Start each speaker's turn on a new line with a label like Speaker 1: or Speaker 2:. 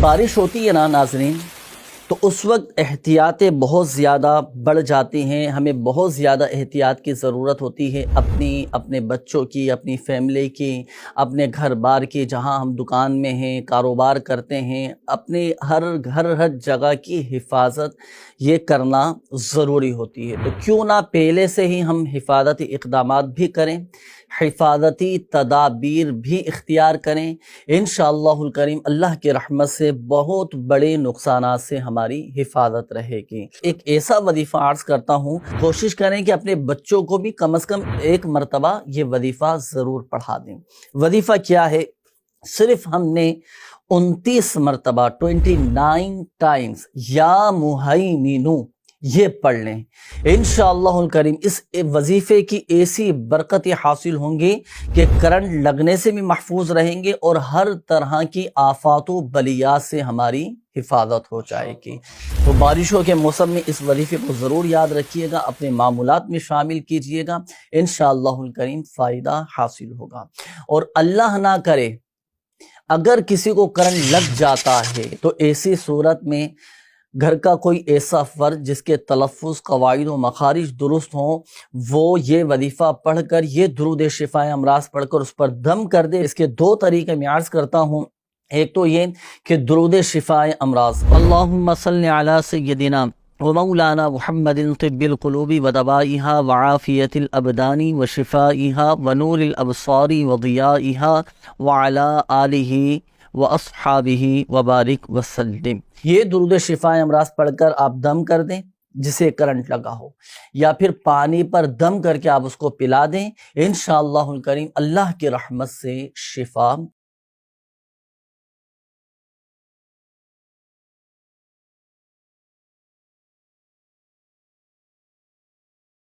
Speaker 1: بارش ہوتی ہے نا ناظرین، تو اس وقت احتیاطیں بہت زیادہ بڑھ جاتی ہیں، ہمیں بہت زیادہ احتیاط کی ضرورت ہوتی ہے، اپنے بچوں کی، اپنی فیملی کی، اپنے گھر بار کی، جہاں ہم دکان میں ہیں، کاروبار کرتے ہیں، اپنے ہر جگہ کی حفاظت یہ کرنا ضروری ہوتی ہے۔ تو کیوں نہ پہلے سے ہی ہم حفاظتی اقدامات بھی کریں، حفاظتی تدابیر بھی اختیار کریں، انشاءاللہ الکریم اللہ کی رحمت سے بہت بڑے نقصانات سے ہماری حفاظت رہے گی۔ ایک ایسا وظیفہ عرض کرتا ہوں، کوشش کریں کہ اپنے بچوں کو بھی کم از کم ایک مرتبہ یہ وظیفہ ضرور پڑھا دیں۔ وظیفہ کیا ہے؟ صرف ہم نے 29 مرتبہ 29 ٹائمز یا مہیمنو یہ پڑھ لیں، انشاءاللہ الکریم اس وظیفے کی ایسی برکتیں حاصل ہوں گی کہ کرنٹ لگنے سے بھی محفوظ رہیں گے اور ہر طرح کی آفات و بلیات سے ہماری حفاظت ہو جائے گی۔ تو بارشوں کے موسم میں اس وظیفے کو ضرور یاد رکھیے گا، اپنے معمولات میں شامل کیجئے گا، انشاءاللہ الکریم فائدہ حاصل ہوگا۔ اور اللہ نہ کرے اگر کسی کو کرنٹ لگ جاتا ہے تو ایسی صورت میں گھر کا کوئی ایسا فرد جس کے تلفظ، قواعد و مخارج درست ہوں، وہ یہ وظیفہ پڑھ کر، یہ درود شفائے امراض پڑھ کر اس پر دم کر دے۔ اس کے 2 طریقے میں عرض کرتا ہوں۔ ایک تو یہ کہ درود شفائے امراض، اللہم صلی علی سیدنا ومولانا محمد طب القلوب ودوائها وعافیت الابدان وشفائها ونور الابصار وضیائها وعلی آلہ واصحابہ وبارک وسلم۔ یہ درود شفائے امراض پڑھ کر آپ دم کر دیں جسے کرنٹ لگا ہو، یا پھر پانی پر دم کر کے آپ اس کو پلا دیں، انشاءاللہ الکریم اللہ کی رحمت سے شفا